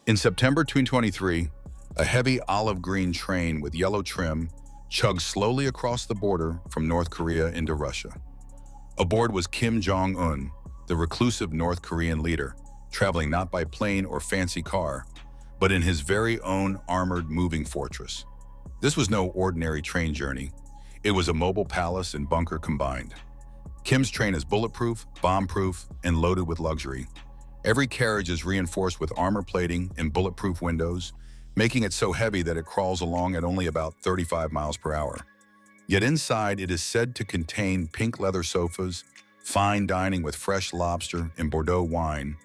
In September 2023, a heavy olive green train with yellow trim chugged slowly across the border from North Korea into Russia. Aboard was Kim Jong Un, the reclusive North Korean leader, traveling not by plane or fancy car, but in his very own armored moving fortress. This was no ordinary train journey. It was a mobile palace and bunker combined. Kim's train is bulletproof, bomb-proof, and loaded with luxury. Every carriage is reinforced with armor plating and bulletproof windows, making it so heavy that it crawls along at only about 35 miles per hour. Yet inside, it is said to contain pink leather sofas, fine dining with fresh lobster and Bordeaux wine,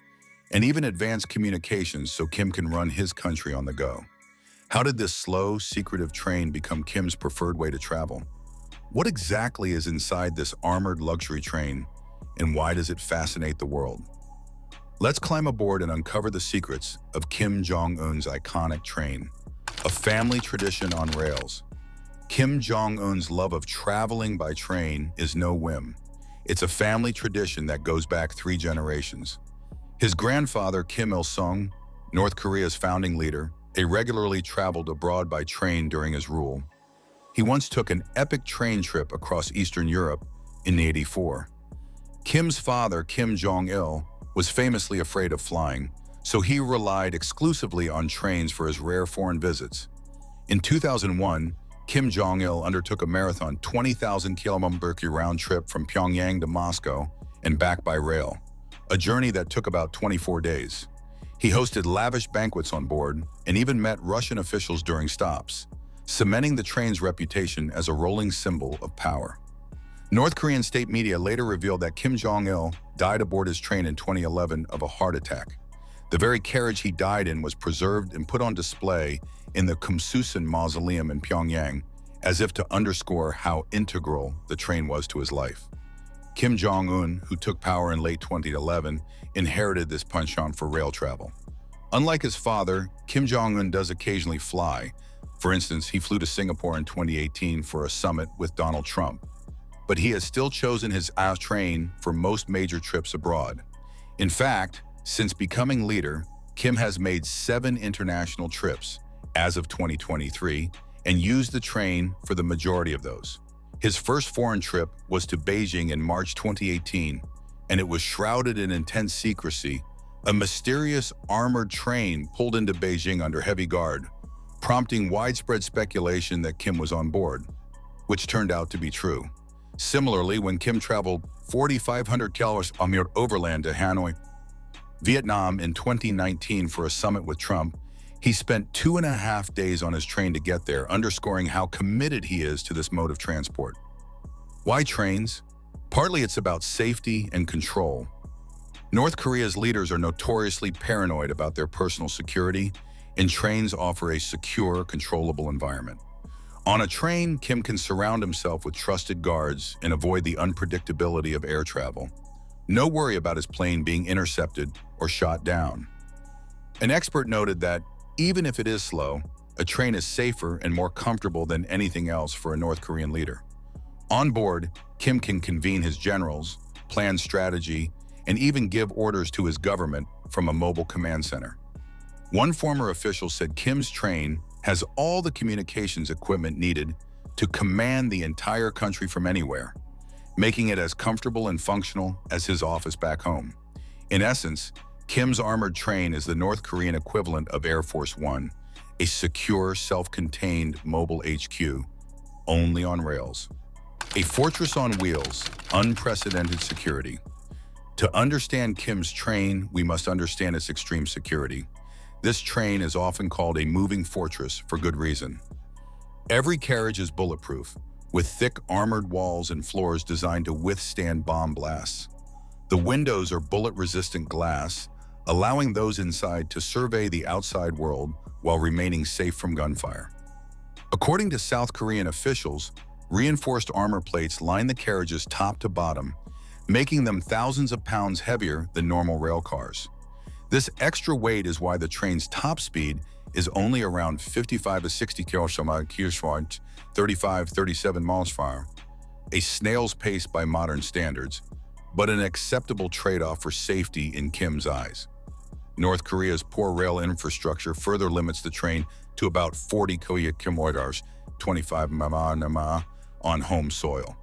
and even advanced communications so Kim can run his country on the go. How did this slow, secretive train become Kim's preferred way to travel? What exactly is inside this armored luxury train, and why does it fascinate the world? Let's climb aboard and uncover the secrets of Kim Jong Un's iconic train, a family tradition on rails. Kim Jong Un's love of traveling by train is no whim. It's a family tradition that goes back 3 generations. His grandfather, Kim Il-sung, North Korea's founding leader, regularly traveled abroad by train during his rule. He once took an epic train trip across Eastern Europe in '84. Kim's father, Kim Jong-il, was famously afraid of flying, so he relied exclusively on trains for his rare foreign visits. In 2001, Kim Jong-il undertook a marathon 20,000-kilometer round trip from Pyongyang to Moscow and back by rail, a journey that took about 24 days. He hosted lavish banquets on board and even met Russian officials during stops, cementing the train's reputation as a rolling symbol of power. North Korean state media later revealed that Kim Jong-il died aboard his train in 2011 of a heart attack. The very carriage he died in was preserved and put on display in the Kumsusan Mausoleum in Pyongyang, as if to underscore how integral the train was to his life. Kim Jong Un, who took power in late 2011, inherited this penchant for rail travel. Unlike his father, Kim Jong Un does occasionally fly. For instance, he flew to Singapore in 2018 for a summit with Donald Trump. But he has still chosen his train for most major trips abroad. In fact, since becoming leader, Kim has made 7 international trips as of 2023 and used the train for the majority of those. His first foreign trip was to Beijing in March 2018, and it was shrouded in intense secrecy. A mysterious armored train pulled into Beijing under heavy guard, prompting widespread speculation that Kim was on board, which turned out to be true. Similarly, when Kim traveled 4,500 kilometers overland to Hanoi, Vietnam in 2019 for a summit with Trump, he spent 2.5 days on his train to get there, underscoring how committed he is to this mode of transport. Why trains? Partly it's about safety and control. North Korea's leaders are notoriously paranoid about their personal security, and trains offer a secure, controllable environment. On a train, Kim can surround himself with trusted guards and avoid the unpredictability of air travel. No worry about his plane being intercepted or shot down. An expert noted that, even if it is slow, a train is safer and more comfortable than anything else for a North Korean leader. On board, Kim can convene his generals, plan strategy, and even give orders to his government from a mobile command center. One former official said Kim's train has all the communications equipment needed to command the entire country from anywhere, making it as comfortable and functional as his office back home. In essence, Kim's armored train is the North Korean equivalent of Air Force One, a secure, self-contained mobile HQ, only on rails. A fortress on wheels, unprecedented security. To understand Kim's train, we must understand its extreme security. This train is often called a moving fortress for good reason. Every carriage is bulletproof, with thick armored walls and floors designed to withstand bomb blasts. The windows are bullet-resistant glass, allowing those inside to survey the outside world while remaining safe from gunfire. According to South Korean officials, reinforced armor plates line the carriages top to bottom, making them thousands of pounds heavier than normal rail cars. This extra weight is why the train's top speed is only around 55 to 60 km/h, 35-37 miles per hour, a snail's pace by modern standards, but an acceptable trade-off for safety in Kim's eyes. North Korea's poor rail infrastructure further limits the train to about 40 kilometers, 25 miles, on home soil.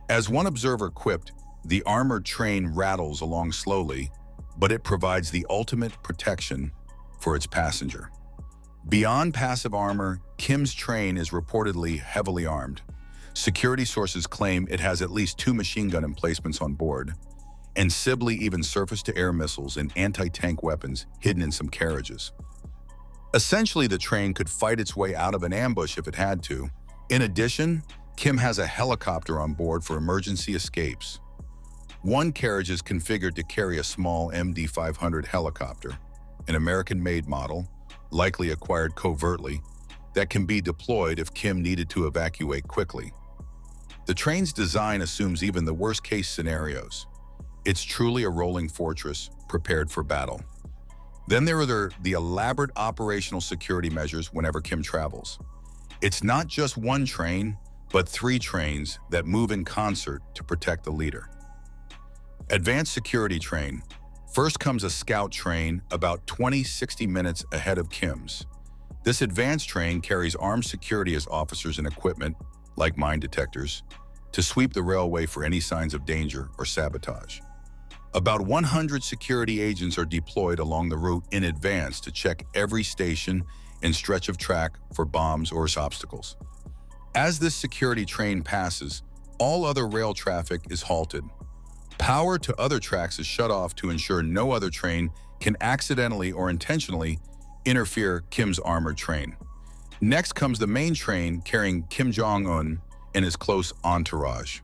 As one observer quipped, the armored train rattles along slowly, but it provides the ultimate protection for its passenger. Beyond passive armor, Kim's train is reportedly heavily armed. Security sources claim it has at least 2 machine gun emplacements on board, and Sibley even surface-to-air missiles and anti-tank weapons hidden in some carriages. Essentially, the train could fight its way out of an ambush if it had to. In addition, Kim has a helicopter on board for emergency escapes. One carriage is configured to carry a small MD-500 helicopter, an American-made model, likely acquired covertly, that can be deployed if Kim needed to evacuate quickly. The train's design assumes even the worst-case scenarios. It's truly a rolling fortress prepared for battle. Then there are the elaborate operational security measures whenever Kim travels. It's not just one train, but 3 trains that move in concert to protect the leader. Advanced security train. First comes a scout train about 20-60 minutes ahead of Kim's. This advanced train carries armed security as officers and equipment, like mine detectors, to sweep the railway for any signs of danger or sabotage. About 100 security agents are deployed along the route in advance to check every station and stretch of track for bombs or obstacles. As this security train passes, all other rail traffic is halted. Power to other tracks is shut off to ensure no other train can accidentally or intentionally interfere Kim's armored train. Next comes the main train carrying Kim Jong Un and his close entourage.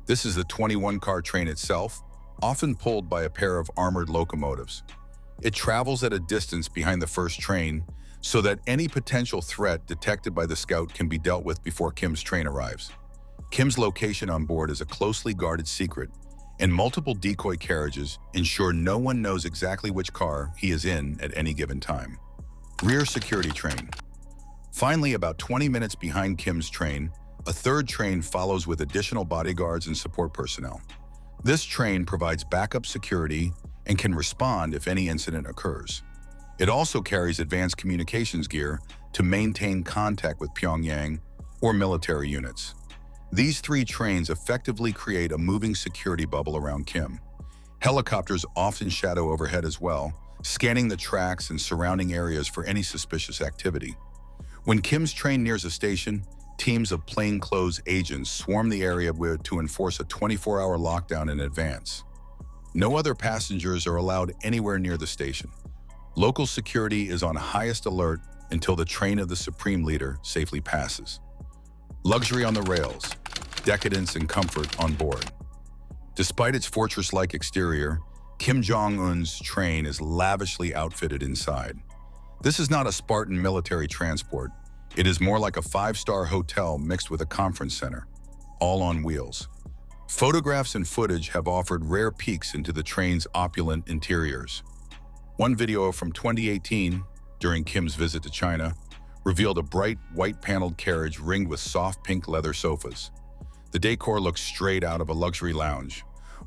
This is the 21-car train itself, often pulled by a pair of armored locomotives. It travels at a distance behind the first train so that any potential threat detected by the scout can be dealt with before Kim's train arrives. Kim's location on board is a closely guarded secret, and multiple decoy carriages ensure no one knows exactly which car he is in at any given time. Rear security train. Finally, about 20 minutes behind Kim's train, a third train follows with additional bodyguards and support personnel. This train provides backup security and can respond if any incident occurs. It also carries advanced communications gear to maintain contact with Pyongyang or military units. These 3 trains effectively create a moving security bubble around Kim. Helicopters often shadow overhead as well, scanning the tracks and surrounding areas for any suspicious activity. When Kim's train nears a station, teams of plainclothes agents swarm the area to enforce a 24-hour lockdown in advance. No other passengers are allowed anywhere near the station. Local security is on highest alert until the train of the supreme leader safely passes. Luxury on the rails, decadence and comfort on board. Despite its fortress-like exterior, Kim Jong Un's train is lavishly outfitted inside. This is not a Spartan military transport. It is more like a 5-star hotel mixed with a conference center, all on wheels. Photographs and footage have offered rare peeks into the train's opulent interiors. One video from 2018, during Kim's visit to China, revealed a bright, white-paneled carriage ringed with soft pink leather sofas. The decor looks straight out of a luxury lounge.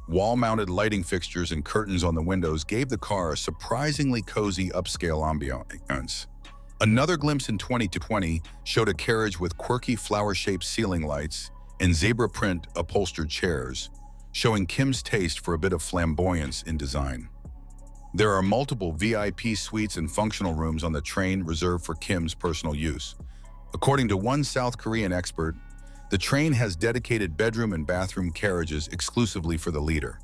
Wall-mounted lighting fixtures and curtains on the windows gave the car a surprisingly cozy upscale ambiance. Another glimpse in 2020 showed a carriage with quirky flower-shaped ceiling lights and zebra print upholstered chairs, showing Kim's taste for a bit of flamboyance in design. There are multiple VIP suites and functional rooms on the train reserved for Kim's personal use. According to one South Korean expert, the train has dedicated bedroom and bathroom carriages exclusively for the leader.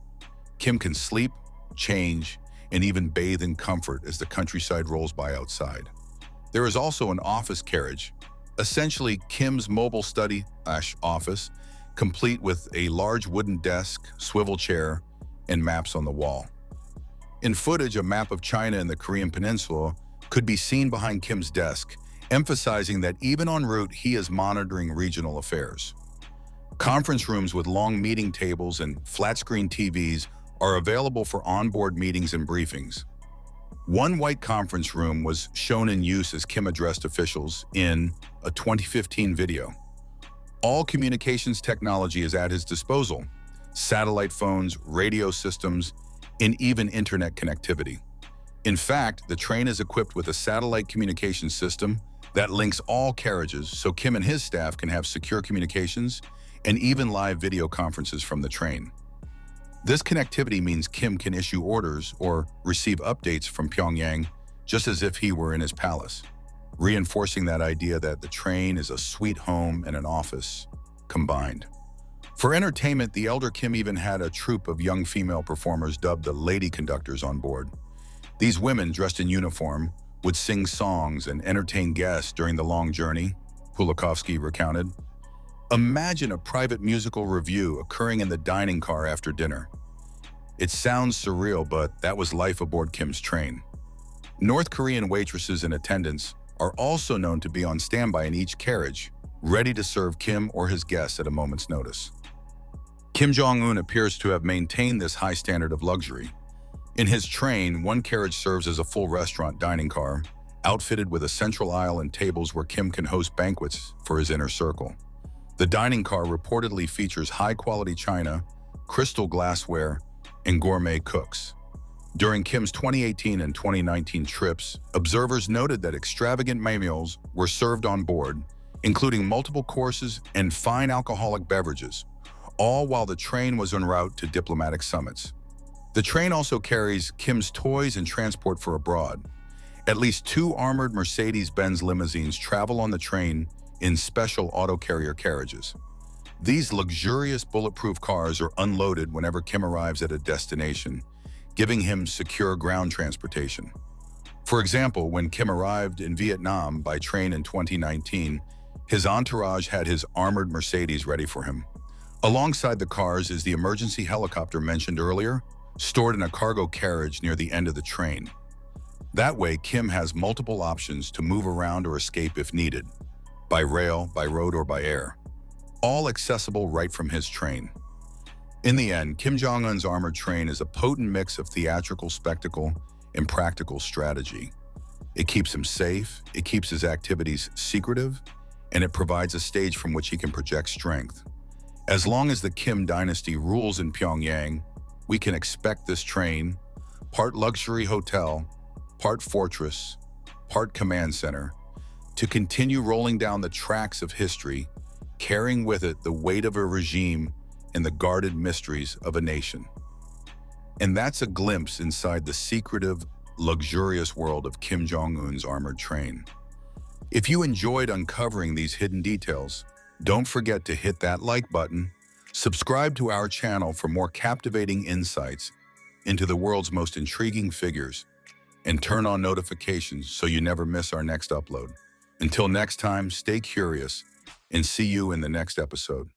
Kim can sleep, change, and even bathe in comfort as the countryside rolls by outside. There is also an office carriage, essentially Kim's mobile study/office, complete with a large wooden desk, swivel chair, and maps on the wall. In footage, a map of China and the Korean Peninsula could be seen behind Kim's desk, emphasizing that even en route, he is monitoring regional affairs. Conference rooms with long meeting tables and flat-screen TVs are available for onboard meetings and briefings. One white conference room was shown in use as Kim addressed officials in a 2015 video. All communications technology is at his disposal: satellite phones, radio systems, and even internet connectivity. In fact, the train is equipped with a satellite communication system that links all carriages so Kim and his staff can have secure communications and even live video conferences from the train. This connectivity means Kim can issue orders or receive updates from Pyongyang just as if he were in his palace, reinforcing that idea that the train is a sweet home and an office combined. For entertainment, the elder Kim even had a troupe of young female performers dubbed the lady conductors on board. These women, dressed in uniform, would sing songs and entertain guests during the long journey, Pulakovsky recounted. Imagine a private musical review occurring in the dining car after dinner. It sounds surreal, but that was life aboard Kim's train. North Korean waitresses and attendants are also known to be on standby in each carriage, ready to serve Kim or his guests at a moment's notice. Kim Jong Un appears to have maintained this high standard of luxury. In his train, one carriage serves as a full restaurant dining car, outfitted with a central aisle and tables where Kim can host banquets for his inner circle. The dining car reportedly features high-quality china, crystal glassware, and gourmet cooks. During Kim's 2018 and 2019 trips, observers noted that extravagant meals were served on board, including multiple courses and fine alcoholic beverages, all while the train was en route to diplomatic summits. The train also carries Kim's toys and transport for abroad. At least 2 armored Mercedes-Benz limousines travel on the train in special auto-carrier carriages. These luxurious bulletproof cars are unloaded whenever Kim arrives at a destination, giving him secure ground transportation. For example, when Kim arrived in Vietnam by train in 2019, his entourage had his armored Mercedes ready for him. Alongside the cars is the emergency helicopter mentioned earlier, stored in a cargo carriage near the end of the train. That way, Kim has multiple options to move around or escape if needed, by rail, by road, or by air, all accessible right from his train. In the end, Kim Jong Un's armored train is a potent mix of theatrical spectacle and practical strategy. It keeps him safe, it keeps his activities secretive, and it provides a stage from which he can project strength. As long as the Kim dynasty rules in Pyongyang, we can expect this train, part luxury hotel, part fortress, part command center, to continue rolling down the tracks of history, carrying with it the weight of a regime and the guarded mysteries of a nation. And that's a glimpse inside the secretive, luxurious world of Kim Jong Un's armored train. If you enjoyed uncovering these hidden details, don't forget to hit that like button, subscribe to our channel for more captivating insights into the world's most intriguing figures, and turn on notifications so you never miss our next upload. Until next time, stay curious and see you in the next episode.